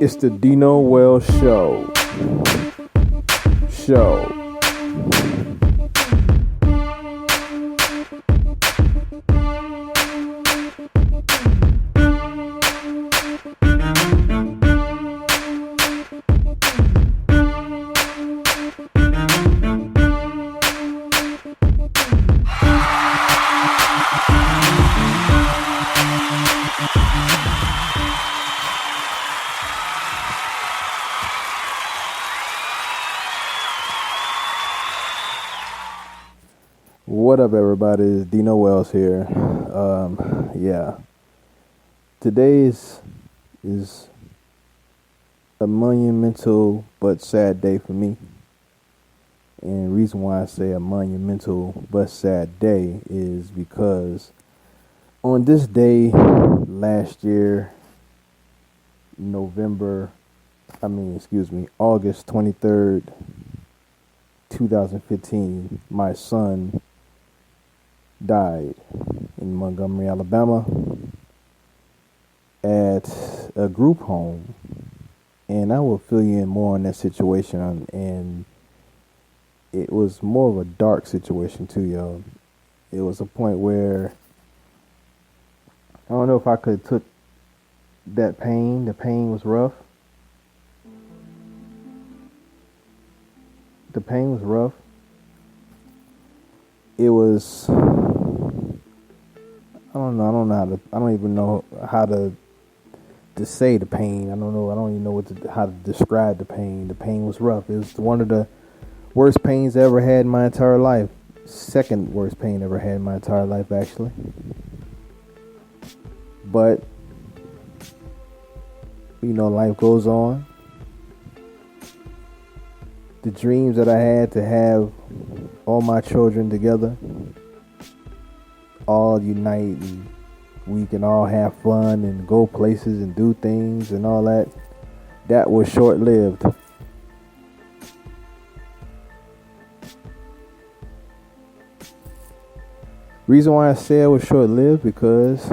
It's the Dino Wells Show. What up, everybody? It's Dino Wells here. Today is a monumental but sad day for me. And the reason why I say a monumental but sad day is because on this day last year, August 23rd, 2015, my son died in Montgomery, Alabama at a group home. And I will fill you in more on that situation. And it was more of a dark situation too, y'all. It was a point where I don't know if I could have took that pain. The pain was rough. It was, I don't even know how to say the pain. I don't even know how to describe the pain. The pain was rough. It was one of the worst pains I ever had in my entire life. Second worst pain I ever had in my entire life, actually. But, life goes on. The dreams that I had to have all my children together, all unite, and we can all have fun and go places and do things and all that was short-lived. Reason why I say it was short-lived because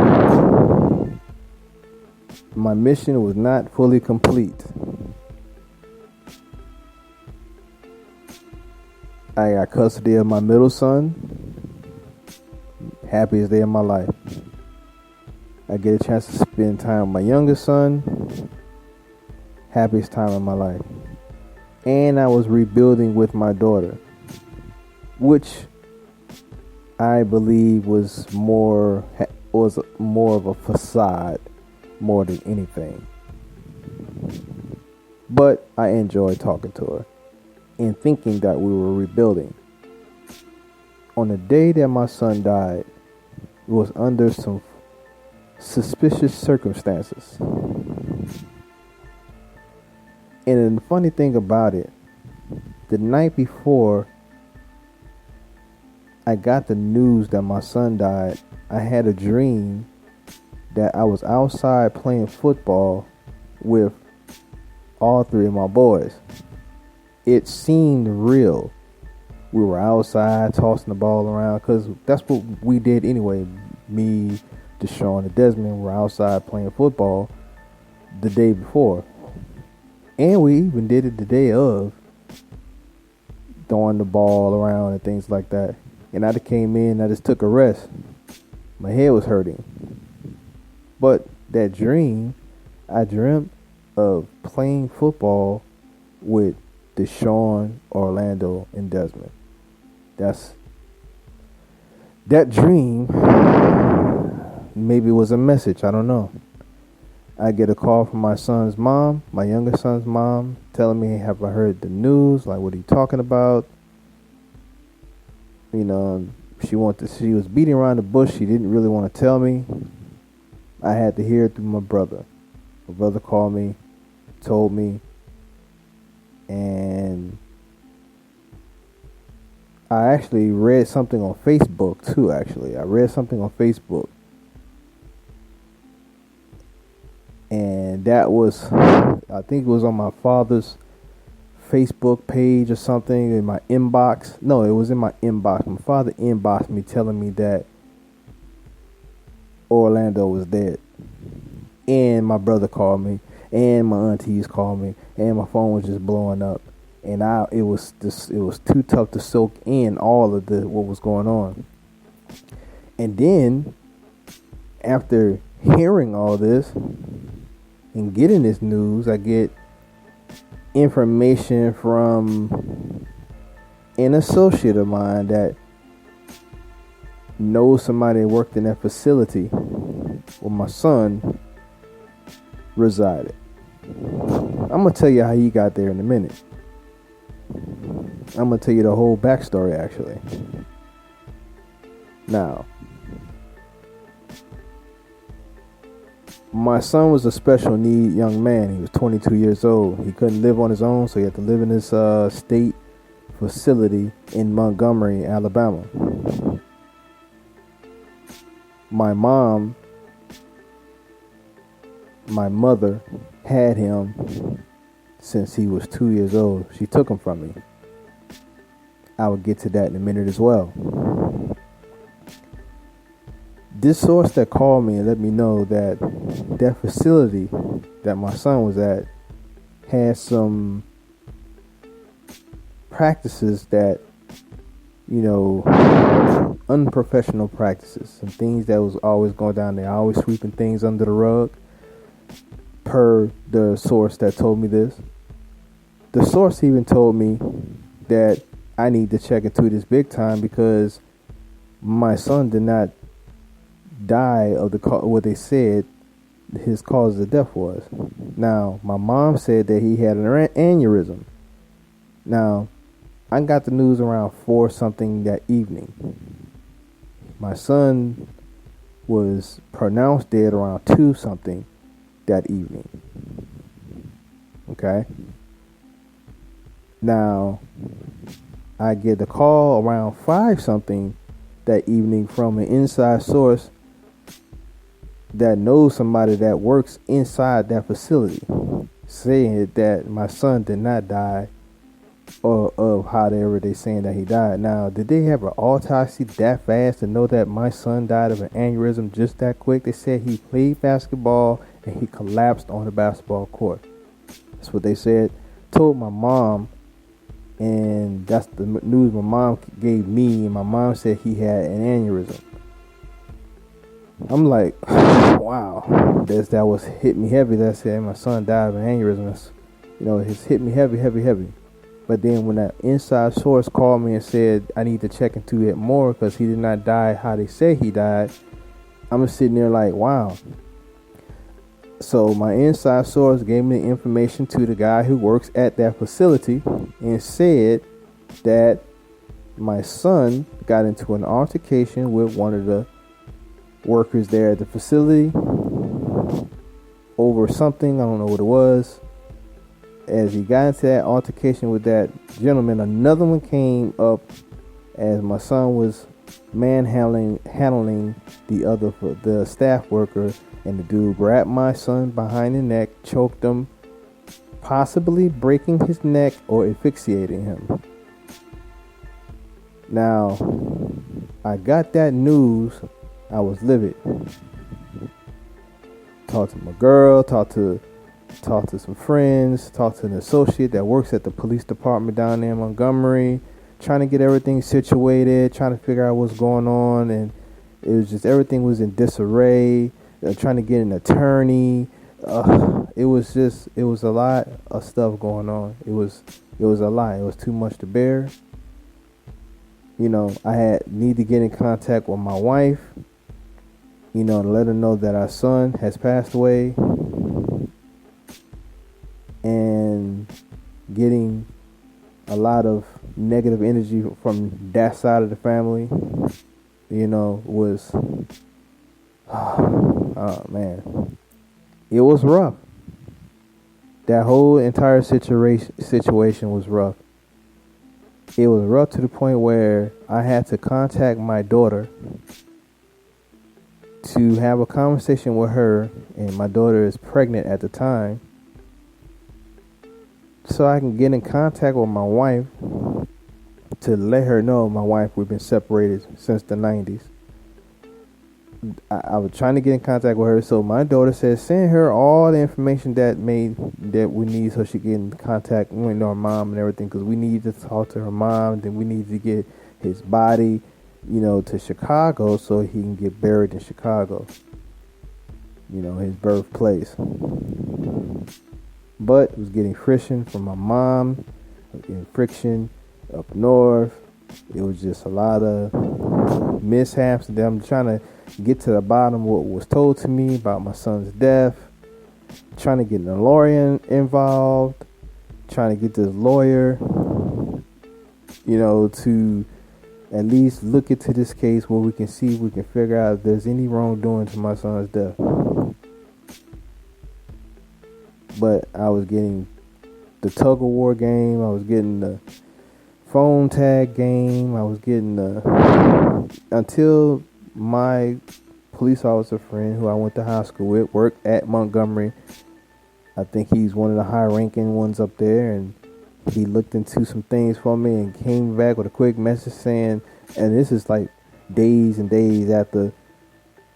my mission was not fully complete. I got custody of my middle son. Happiest day of my life. I get a chance to spend time with my youngest son. Happiest time of my life. And I was rebuilding with my daughter, which I believe was more of a facade more than anything. But I enjoyed talking to her and thinking that we were rebuilding. On the day that my son died, it was under some suspicious circumstances. And the funny thing about it, the night before I got the news that my son died, I had a dream that I was outside playing football with all three of my boys. It seemed real. We were outside tossing the ball around because that's what we did anyway. Me, Deshaun, and Desmond were outside playing football the day before. And we even did it the day of, throwing the ball around and things like that. And I just came in, I just took a rest. My head was hurting. But that dream, I dreamt of playing football with Deshaun, Orlando, and Desmond. That dream maybe was a message. I don't know. I get a call from my son's mom, my youngest son's mom, telling me, have I heard the news? Like, what are you talking about? She was beating around the bush. She didn't really want to tell me. I had to hear it through my brother. My brother called me, told me, and I actually read something on Facebook too, I read something on Facebook. And that was, I think it was on my father's Facebook page or something in my inbox. No, it was in my inbox. My father inboxed me telling me that Orlando was dead. And my brother called me. and my aunties called me, and my phone was just blowing up, and it was too tough to soak in all of what was going on. And then after hearing all this and getting this news, I get information from an associate of mine that knows somebody that worked in that facility where my son resided. I'm going to tell you how he got there in a minute. I'm going to tell you the whole backstory, actually. Now, my son was a special need young man. He was 22 years old. He couldn't live on his own, so he had to live in this state facility in Montgomery, Alabama. My mother had him since he was 2 years old. She took him from me. I will get to that in a minute as well. This source that called me and let me know that that facility that my son was at had some practices that, unprofessional practices, some things that was always going down there, always sweeping things under the rug, per the source that told me this. The source even told me that I need to check into this big time because my son did not die of what they said his cause of death was. Now, my mom said that he had an aneurysm. Now, I got the news around 4 something that evening. My son was pronounced dead around 2 something that evening. Okay? Now, I get the call around 5 something that evening from an inside source that knows somebody that works inside that facility, saying that my son did not die or of however they saying that he died. Now, did they have an autopsy that fast to know that my son died of an aneurysm just that quick? They said he played basketball and he collapsed on the basketball court. That's what they said. Told my mom, and that's the news my mom gave me, and my mom said he had an aneurysm. I'm like, wow, that was hit me heavy. That said my son died of an aneurysm. It's hit me heavy. But then when that inside source called me and said I need to check into it more because he did not die how they say he died, I'm just sitting there like, wow. So my inside source gave me the information to the guy who works at that facility and said that my son got into an altercation with one of the workers there at the facility over something. I don't know what it was. As he got into that altercation with that gentleman, another one came up as my son was handling the staff worker, and the dude grabbed my son behind the neck, choked him, possibly breaking his neck or asphyxiating him. Now, I got that news. I was livid. Talked to my girl, talked to some friends, talked to an associate that works at the police department down there in Montgomery, trying to get everything situated, trying to figure out what's going on, and it was just everything was in disarray. Trying to get an attorney. It was a lot of stuff going on. It was a lot. It was too much to bear. I need to get in contact with my wife, to let her know that our son has passed away, and getting a lot of negative energy from that side of the family, was, oh man, it was rough. That whole entire situation was rough. It was rough to the point where I had to contact my daughter to have a conversation with her, and my daughter is pregnant at the time, so I can get in contact with my wife to let her know. My wife, we've been separated since the 90s. I was trying to get in contact with her. So my daughter said, send her all the information that we need so she get in contact with our mom and everything, because we need to talk to her mom. Then we need to get his body, to Chicago so he can get buried in Chicago, his birthplace. But it was getting friction from my mom, getting friction up north. It was just a lot of mishaps. And I'm trying to get to the bottom of what was told to me about my son's death. Trying to get a lawyer involved. Trying to get this lawyer, to at least look into this case where we can see if we can figure out if there's any wrongdoing to my son's death. But I was getting the tug of war game. I was getting the phone tag game. I was getting until my police officer friend who I went to high school with worked at Montgomery. I think he's one of the high ranking ones up there, and he looked into some things for me and came back with a quick message saying, and this is like days and days after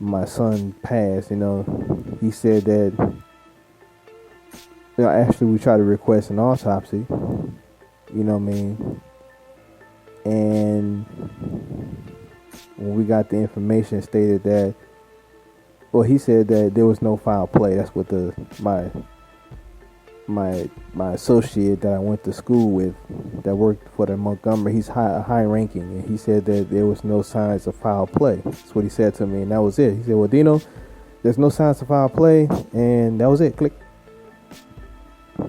my son passed, he said that, actually we tried to request an autopsy, and when we got the information, stated that, he said that there was no foul play. That's what my associate that I went to school with, that worked for the Montgomery, he's high ranking, and he said that there was no signs of foul play. That's what he said to me, and that was it. He said, well, Dino, there's no signs of foul play, and that was it. Click.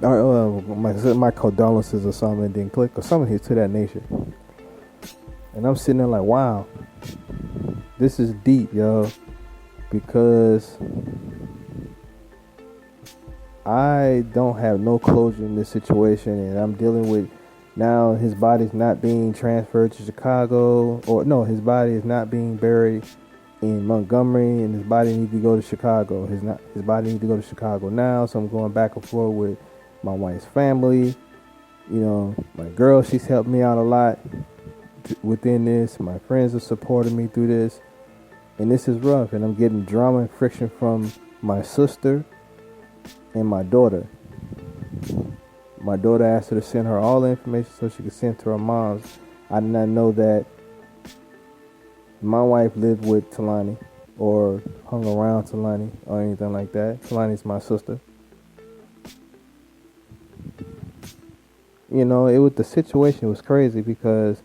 My condolences or something, and then click, or something here to that nature. And I'm sitting there like, wow, this is deep, yo, because I don't have no closure in this situation, and I'm dealing with now his body's not being transferred to Chicago, or no, his body is not being buried in Montgomery, and his body needs to go to Chicago. His body needs to go to Chicago now. So I'm going back and forth with my wife's family. My girl, she's helped me out a lot within this. My friends have supported me through this, and this is rough. And I'm getting drama and friction from my sister and my daughter. My daughter asked her to send her all the information so she could send to her mom's. I did not know that my wife lived with Talani or hung around Talani or anything like that. Talani's my sister. The situation was crazy because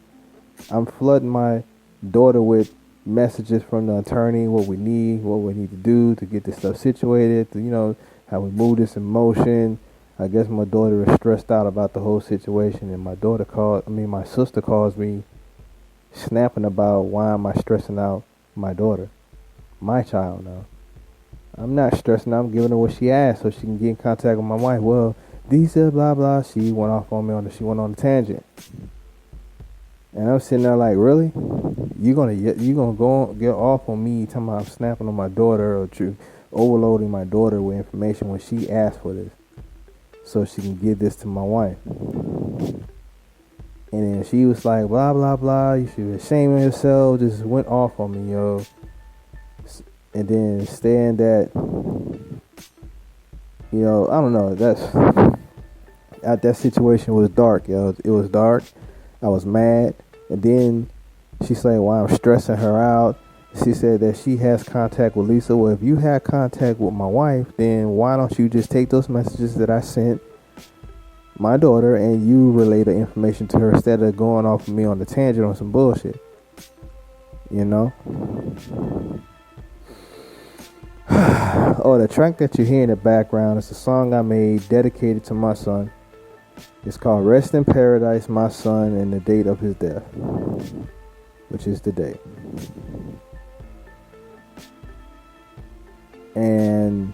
I'm flooding my daughter with messages from the attorney, what we need to do to get this stuff situated, how we move this in motion. I guess my daughter is stressed out about the whole situation, and my sister calls me snapping about why am I stressing out my daughter, my child now. I'm not stressing out, I'm giving her what she asked so she can get in contact with my wife. Well, these said blah blah, she went off on me she went on a tangent. And I'm sitting there like, really? You gonna get off on me talking about I'm snapping on my daughter or overloading my daughter with information when she asked for this, so she can give this to my wife. And then she was like, blah blah blah, you should be ashamed of yourself. Just went off on me, yo. And then saying that, I don't know. That situation was dark, yo. It was dark. I was mad. And then she said, well, I'm stressing her out. She said that she has contact with Lisa. Well, if you had contact with my wife, then why don't you just take those messages that I sent my daughter and you relay the information to her instead of going off of me on the tangent on some bullshit? Oh, the track that you hear in the background is a song I made dedicated to my son. It's called Rest in Paradise, My Son, and the date of his death, which is today. And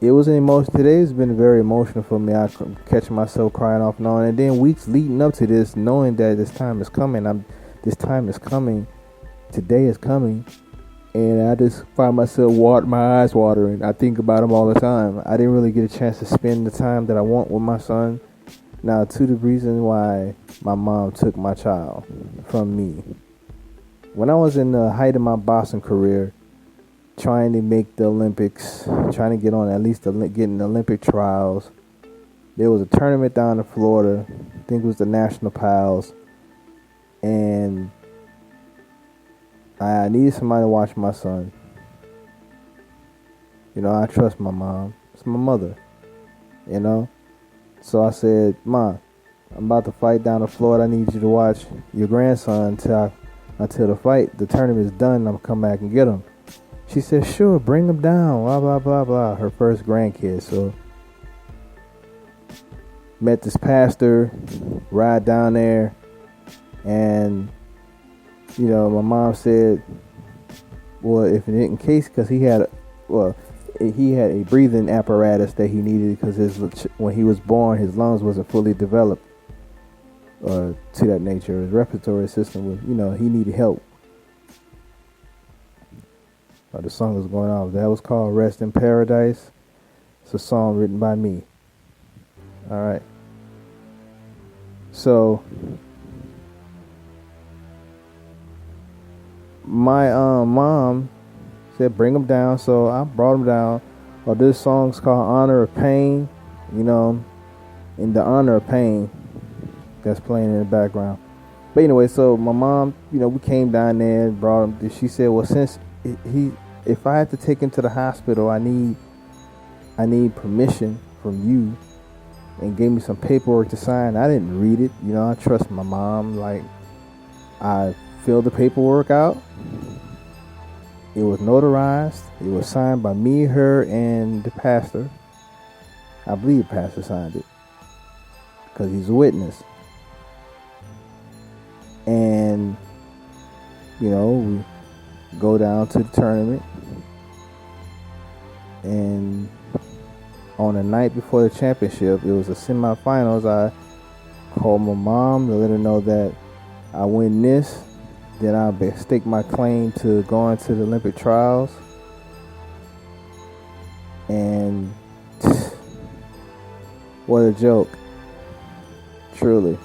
it was an emotion. Today's been very emotional for me. I catch myself crying off and on. And then weeks leading up to this, knowing that this time is coming. This time is coming. Today is coming. And I just find myself my eyes watering. I think about him all the time. I didn't really get a chance to spend the time that I want with my son. Now, to the reason why my mom took my child from me. when I was in the height of my boxing career, trying to make the Olympics, trying to get on at least getting the Olympic trials. There was a tournament down in Florida. I think it was the National Pals, and I needed somebody to watch my son. You know, I trust my mom. It's my mother. You know, so I said, "Ma, I'm about to fight down in Florida. I need you to watch your grandson until the tournament is done. I'm gonna come back and get him." She said, "Sure, bring him down." Blah blah blah blah. Her first grandkid. So met this pastor, ride down there, and you know, my mom said, "Well, if in case, because he had a breathing apparatus that he needed because when he was born, his lungs wasn't fully developed, to that nature. His respiratory system was, you know, he needed help." The song was going on. That was called "Rest in Paradise." It's a song written by me. All right. So my mom said bring him down, so I brought him down. Well, this song's called "Honor of Pain," you know, in the honor of pain that's playing in the background. But anyway, so my mom, you know, we came down there and brought him. She said, "Well, since if I had to take him to the hospital, I need permission from you," and gave me some paperwork to sign. I didn't read it. You know, I trust my mom. Like, I filled the paperwork out. It was notarized. It was signed by me, her, and the pastor. I believe the pastor signed it because he's a witness. And, you know, we go down to the tournament. And on the night before the championship, it was the semifinals. I called my mom to let her know that I win this, then I'll stake my claim to going to the Olympic trials. And what a joke, truly.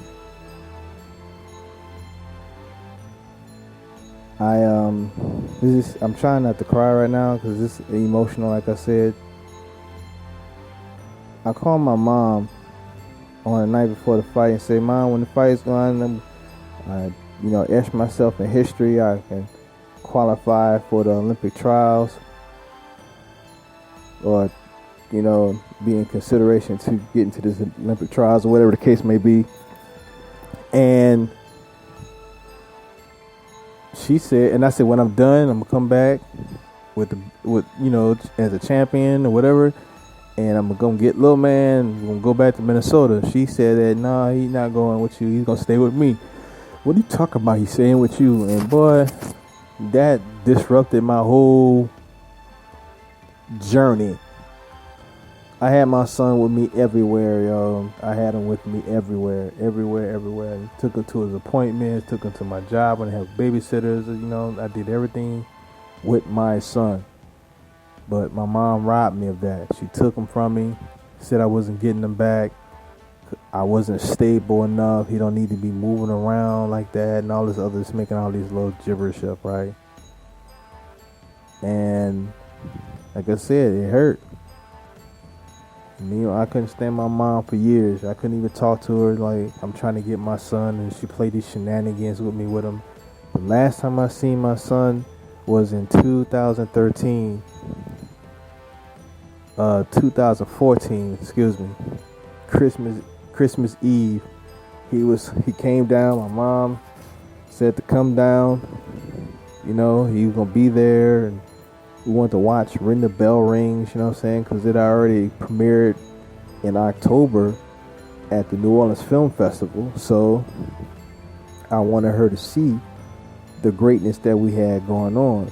I'm trying not to cry right now because it's emotional, like I said. I called my mom on the night before the fight and said, "Mom, when the fight's going, I etch myself in history. I can qualify for the Olympic trials, or, you know, be in consideration to get into this Olympic trials," or whatever the case may be. And she said, and I said, "When I'm done, I'm gonna come back with as a champion or whatever, and I'm gonna get little man. I'm gonna go back to Minnesota." She said that, "No, he's not going with you. He's gonna stay with me." "What are you talking about? He's staying with you?" And boy, that disrupted my whole journey. I had my son with me everywhere, yo. I had him with me everywhere. Took him to his appointments, took him to my job when I had babysitters. You know, I did everything with my son. But my mom robbed me of that. She took him from me, said I wasn't getting him back. I wasn't stable enough. He don't need to be moving around like that and all this other, just making all these little gibberish up, right? And like I said, it hurt. I couldn't stand my mom for years. I couldn't even talk to her. Like, I'm trying to get my son, and she played these shenanigans with me with him. The last time I seen my son was in 2014, excuse me. Christmas Eve. He came down. My mom said to come down. You know, he was gonna be there, and we wanted to watch Ring the Bell Rings, you know what I'm saying? Because it already premiered in October at the New Orleans Film Festival. So I wanted her to see the greatness that we had going on.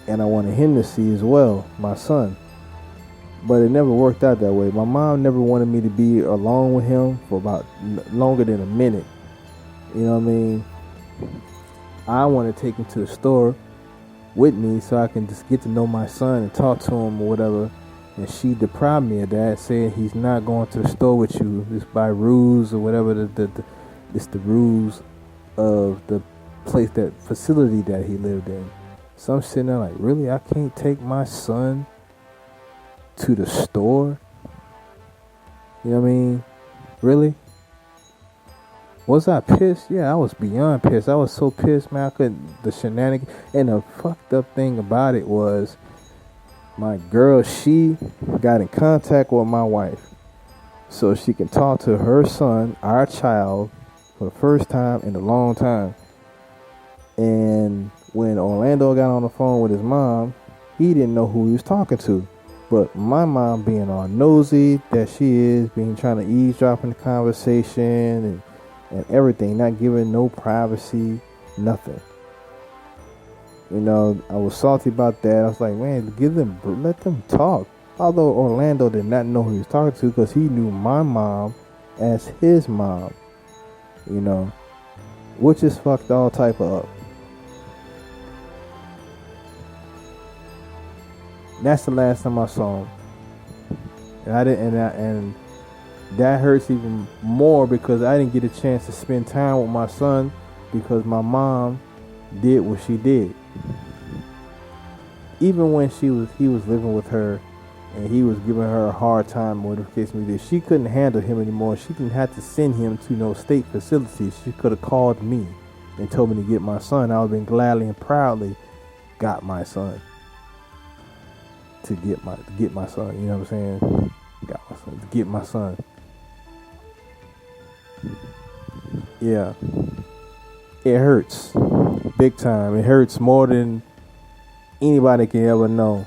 And I wanted him to see as well, my son. But it never worked out that way. My mom never wanted me to be alone with him for about longer than a minute. You know what I mean? I want to take him to the store with me so I can just get to know my son and talk to him or whatever. And she deprived me of that, saying he's not going to the store with you. It's by rules or whatever. It's the rules of the place, that facility that he lived in. So I'm sitting there like, really? I can't take my son to the store? You know what I mean? Really? Was I pissed? Yeah, I was beyond pissed. I was so pissed, man. I couldn't, the shenanigans. And the fucked up thing about it was, my girl, she got in contact with my wife so she can talk to her son, our child, for the first time in a long time. And when Orlando got on the phone with his mom, he didn't know who he was talking to. But my mom, being all nosy that she is, being trying to eavesdrop in the conversation and everything, not giving no privacy, nothing. You know, I was salty about that. I was like, man, let them talk. Although Orlando did not know who he was talking to, because he knew my mom as his mom. You know, which is fucked all type of up. That's the last time I saw him, and I didn't. And that hurts even more because I didn't get a chance to spend time with my son because my mom did what she did. Even when he was living with her, and he was giving her a hard time, whatever the case may be, she couldn't handle him anymore. She didn't have to send him to no state facilities. She could have called me and told me to get my son. I would have been gladly and proudly got my son. To get my son, you know what I'm saying? Got my son, to get my son. Yeah. It hurts. Big time. It hurts more than anybody can ever know.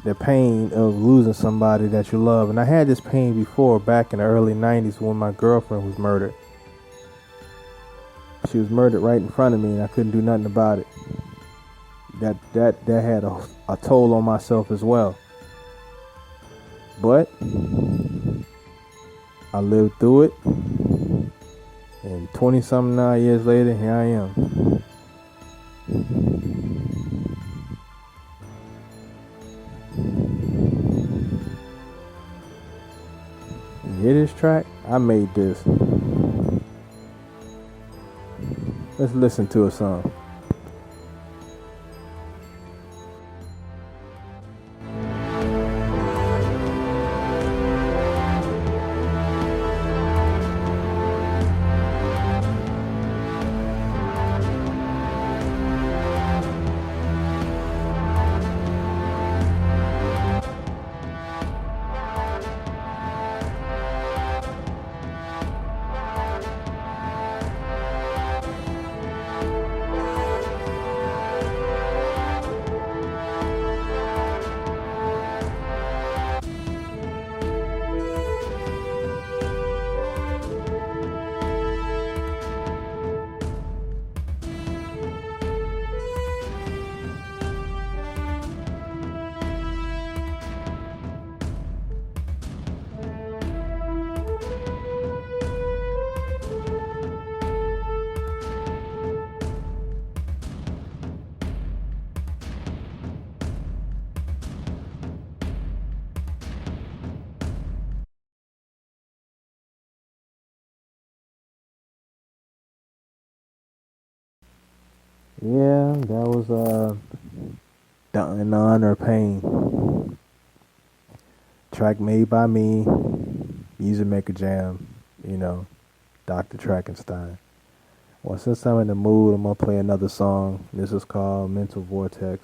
The pain of losing somebody that you love. And I had this pain before, back in the early 90s when my girlfriend was murdered. She was murdered right in front of me and I couldn't do nothing about it. That had a toll on myself as well. But I lived through it, and 20-something now years later, here I am. You hear this track? I made this. Let's listen to a song. Yeah, that was Down in Honor Pain. Track made by me, Music Maker Jam, you know, Dr. Trackenstein. Well, since I'm in the mood, I'm gonna play another song. This is called Mental Vortex.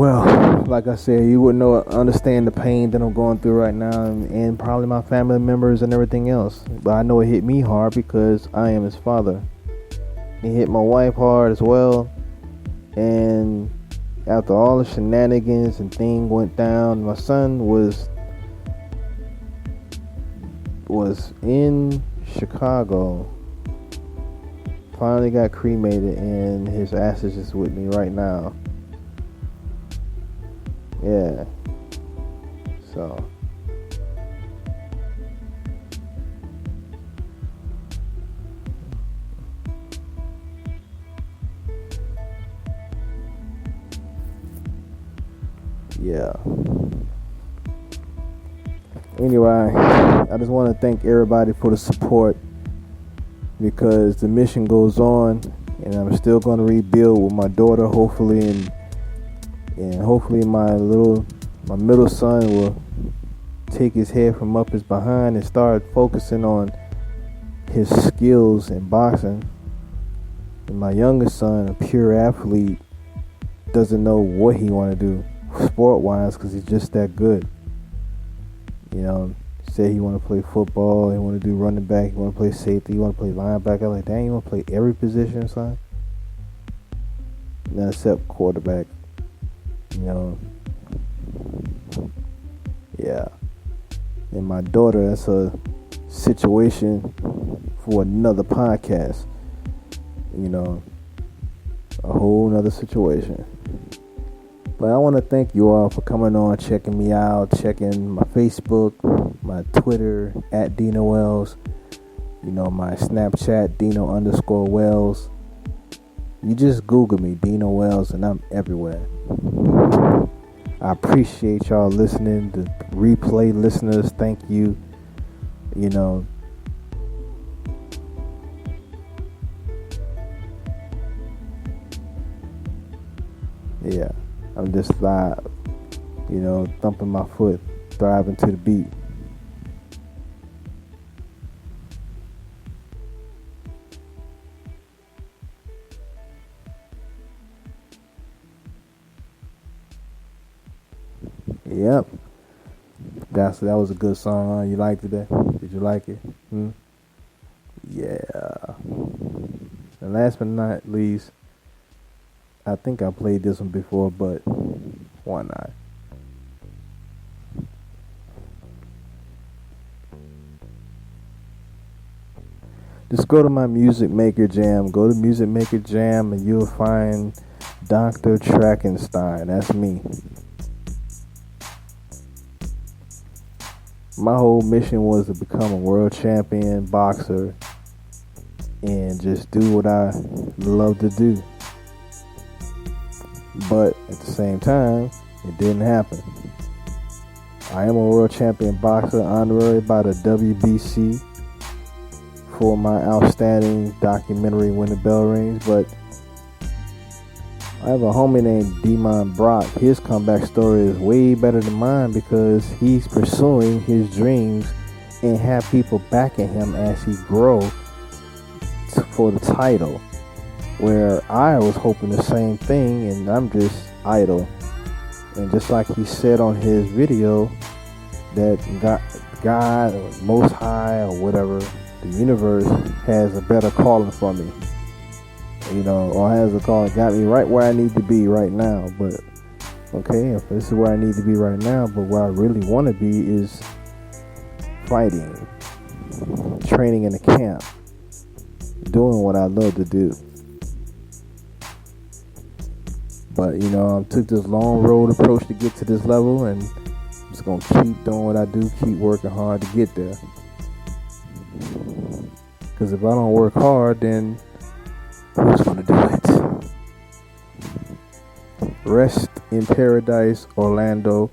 Well, like I said, you wouldn't understand the pain that I'm going through right now, and probably my family members and everything else. But I know it hit me hard because I am his father. It hit my wife hard as well. And after all the shenanigans and things went down, my son was in Chicago. Finally got cremated, and his ashes is with me right now. Yeah. So. Yeah. Anyway, I just want to thank everybody for the support, because the mission goes on, and I'm still going to rebuild with my daughter, hopefully, and hopefully my middle son will take his head from up his behind and start focusing on his skills in boxing. And my youngest son, a pure athlete, doesn't know what he want to do sport-wise because he's just that good. You know, say he want to play football, he want to do running back, he want to play safety, he want to play linebacker. Like, dang, you want to play every position, son? Not except quarterback. You know, yeah. And my daughter, that's a situation for another podcast. You know, a whole nother situation. But I want to thank you all for coming on, checking me out, checking my Facebook, my Twitter, @Dino Wells. You know, my Snapchat, Dino_Wells. You just Google me, Dino Wells, and I'm everywhere. I appreciate y'all listening. The replay listeners, thank you. You know, yeah, I'm just live, you know, thumping my foot, thriving to the beat. Yep. That was a good song, huh? You liked it? Did you like it? Yeah. And last but not least, I think I played this one before, but why not? Just go to my Music Maker Jam. Go to Music Maker Jam and you'll find Dr. Trackenstein. That's me. My whole mission was to become a world champion boxer and just do what I love to do. But at the same time, it didn't happen. I am a world champion boxer, honorary by the WBC for my outstanding documentary When the Bell Rings. But I have a homie named Demon Brock. His comeback story is way better than mine because he's pursuing his dreams and have people backing him as he grows for the title. Where I was hoping the same thing and I'm just idle. And just like he said on his video, that God or Most High or whatever, the universe has a better calling for me. You know, or has a call that got me right where I need to be right now. But okay, if this is where I need to be right now, but where I really want to be is fighting, training in a camp, doing what I love to do. But you know, I took this long road approach to get to this level, and I'm just gonna keep doing what I do, keep working hard to get there. Because if I don't work hard, then who's gonna do it? Rest in paradise, Orlando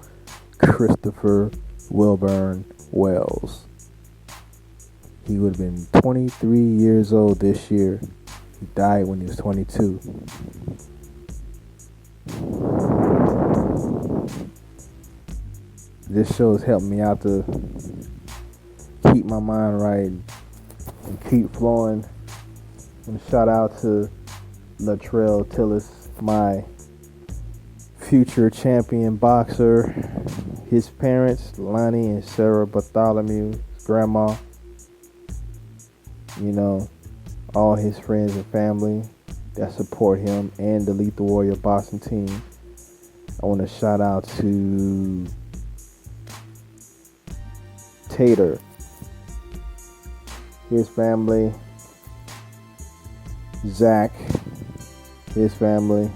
Christopher Wilburn Wells. He would have been 23 years old this year. He died when he was 22. This show has helped me out to keep my mind right and keep flowing. And shout out to Latrell Tillis, my future champion boxer, his parents, Lonnie and Sarah Bartholomew, his grandma, all his friends and family that support him, and the Lethal Warrior boxing team. I want to shout out to Tater, his family, Zach, his family,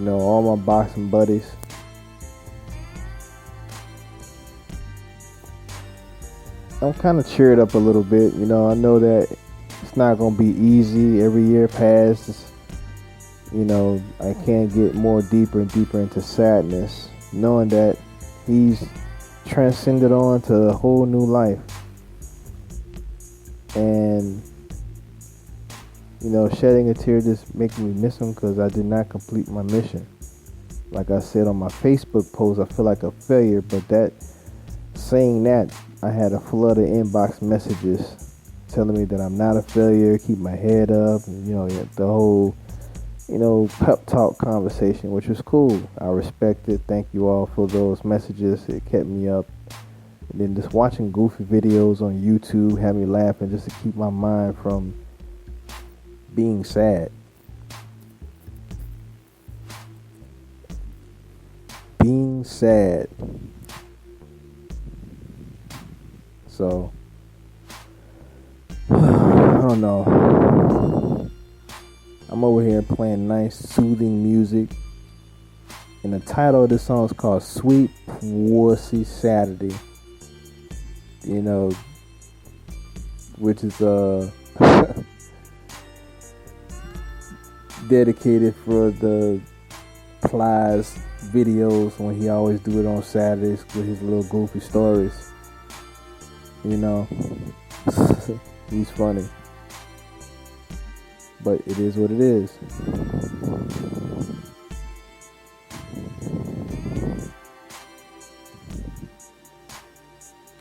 all my boxing buddies. I'm kind of cheered up a little bit. I know that it's not going to be easy. Every year passes, I can't get more deeper and deeper into sadness, knowing that he's transcended on to a whole new life. And, shedding a tear just making me miss him because I did not complete my mission. Like I said on my Facebook post, I feel like a failure, but saying that, I had a flood of inbox messages telling me that I'm not a failure, keep my head up, and, the whole, pep talk conversation, which was cool. I respect it. Thank you all for those messages. It kept me up. And then just watching goofy videos on YouTube had me laughing just to keep my mind from being sad. Being sad. So, I don't know. I'm over here playing nice, soothing music. And the title of this song is called Sweet Wussy Saturday. Which is dedicated for the Plies videos when he always do it on Saturdays with his little goofy stories. He's funny. But it is what it is.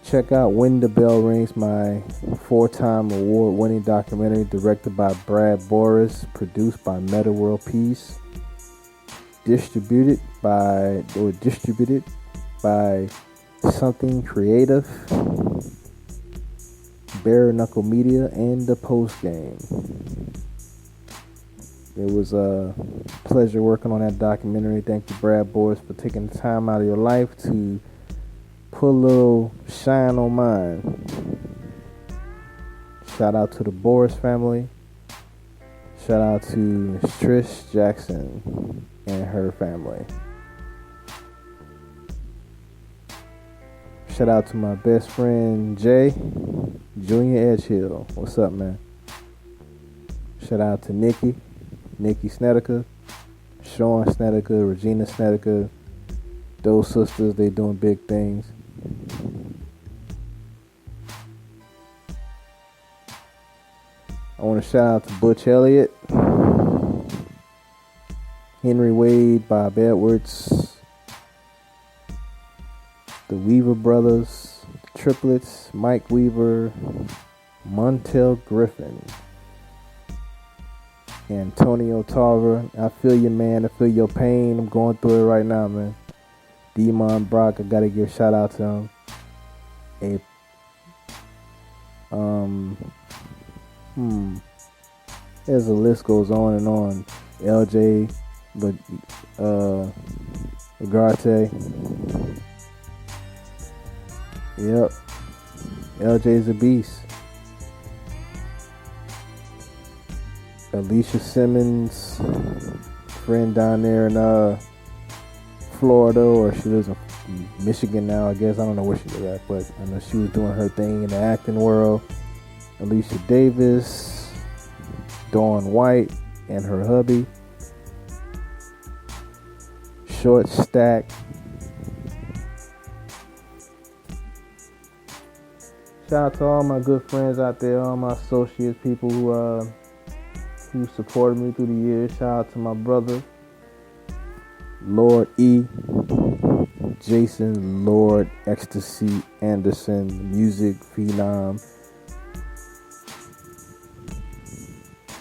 Check out When the Bell Rings, my 4-time award-winning documentary directed by Brad Boris, produced by Meta World Peace, distributed by Something Creative, Bare Knuckle Media, and The Post Game. It was a pleasure working on that documentary. Thank you, Brad Boris, for taking the time out of your life to put a little shine on mine. Shout out to the Boris family. Shout out to Trish Jackson and her family. Shout out to my best friend Jay, Junior Edgehill. What's up, man? Shout out to Nikki Snedeker, Sean Snedeker, Regina Snedeker. Those sisters, they doing big things. I want to shout out to Butch Elliott, Henry Wade, Bob Edwards, the Weaver brothers, triplets, Mike Weaver, Montel Griffin, Antonio Tarver. I feel you, man. I feel your pain. I'm going through it right now, man. Demon Brock, I gotta give a shout out to him. As the list goes on and on. LJ, Ugarte. Yep. LJ's a beast. Alicia Simmons, friend down there in Florida, or she lives in Michigan now, I guess. I don't know where she lives at, but I know she was doing her thing in the acting world. Alicia Davis, Dawn White, and her hubby. Short Stack. Shout out to all my good friends out there, all my associates, people who supported me through the years. Shout out to my brother, Lord E, Jason Lord Ecstasy Anderson, music phenom.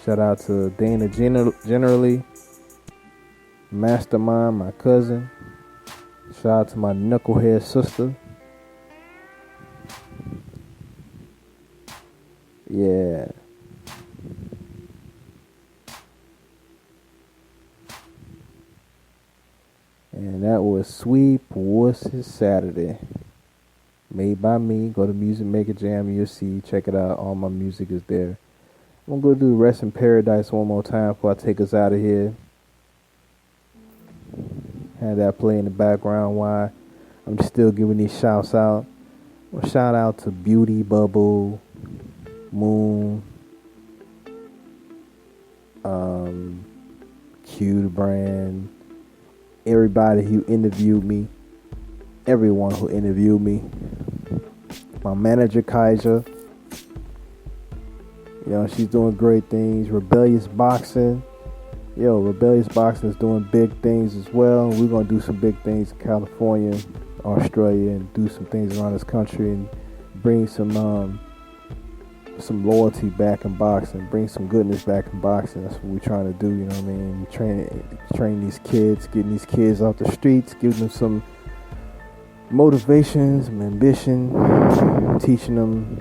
Shout out to Dana generally. Mastermind, my cousin. Shout out to my knucklehead sister. Yeah. And that was Sweet Pussy Saturday. Made by me. Go to Music Maker Jam, you'll see. Check it out. All my music is there. I'm going to go do Rest in Paradise one more time before I take us out of here. Had that play in the background while I'm still giving these shouts out. Well, shout out to Beauty, Bubble, Moon, Q the Brand, everybody who interviewed me, everyone who interviewed me, my manager Kaiser, she's doing great things. Rebellious Boxing, Rebellious Boxing is doing big things as well. We're gonna do some big things in California, Australia, and do some things around this country and bring some loyalty back in boxing, bring some goodness back in boxing. That's what we're trying to do, you know what I mean? Train these kids, getting these kids off the streets, giving them some motivation, some ambition, teaching them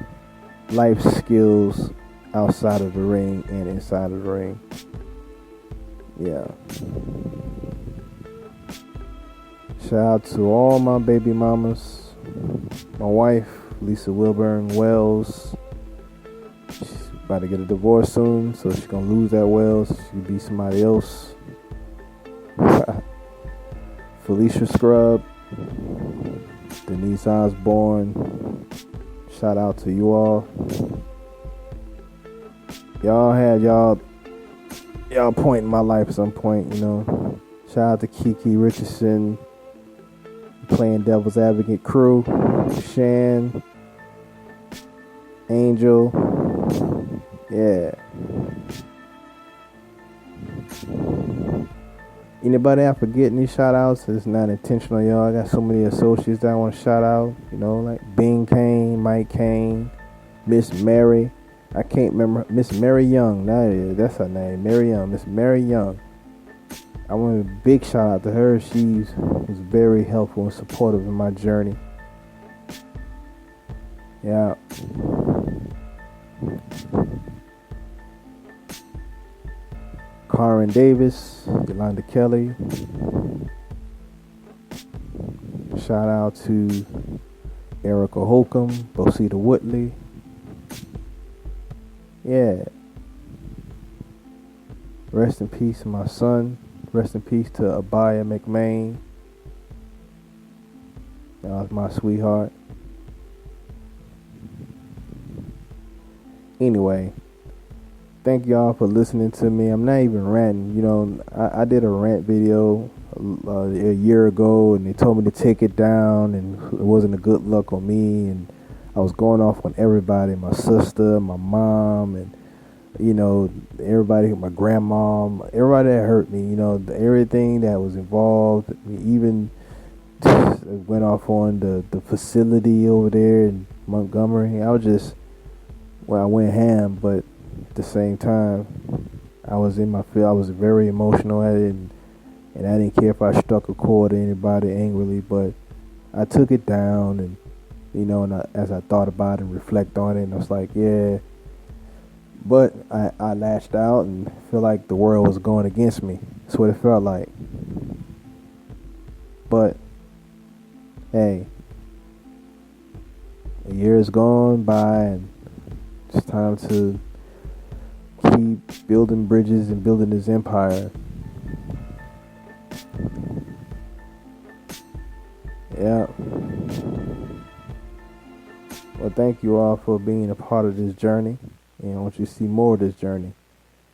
life skills outside of the ring and inside of the ring. Yeah. Shout out to all my baby mamas, my wife, Lisa Wilburn Wells. She's about to get a divorce soon, so she's gonna lose that Wells. She'll be somebody else. Felicia Scrub, Denise Osborne. Shout out to you all. Y'all had y'all point in my life at some point, Shout out to Kiki Richardson, Playing Devil's Advocate crew, Shan, Angel, yeah. Anybody I forget any shout outs? It's not intentional, y'all. I got so many associates that I want to shout out, like Bing Kane, Mike Kane, Miss Mary. I can't remember. Miss Mary Young. That's her name. Mary Young. Miss Mary Young. I want a big shout out to her. She was very helpful and supportive in my journey. Yeah. Karen Davis, Yolanda Kelly. Shout out to Erica Holcomb, Bosita Woodley. Yeah. Rest in peace to my son. Rest in peace to Abaya McMain. That was my sweetheart. Anyway, thank y'all for listening to me. I'm not even ranting. I did a rant video a year ago, and they told me to take it down, and it wasn't a good look on me, and I was going off on everybody, my sister, my mom, and everybody, my grandma, everybody that hurt me, everything that was involved. Even went off on the facility over there in Montgomery. I went ham, but at the same time, I was in my field. I was very emotional at it, and I didn't care if I struck a chord to anybody angrily, but I took it down, and as I thought about it and reflect on it, and I was like, yeah. But I lashed out and feel like the world was going against me. That's what it felt like. But, hey, a year has gone by, and it's time to keep building bridges and building this empire. Yeah. Well, thank you all for being a part of this journey. And I want you to see more of this journey,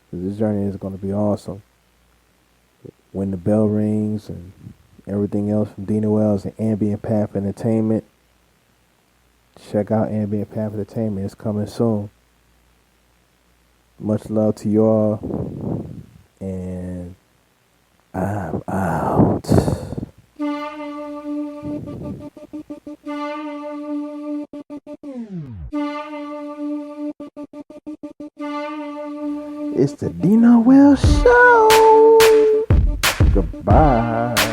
because this journey is going to be awesome. When the bell rings and everything else from Dino Wells and Ambient Path Entertainment. Check out Ambient Path Entertainment. It's coming soon. Much love to y'all. And I'm out. It's the Dino Wells Show. Goodbye.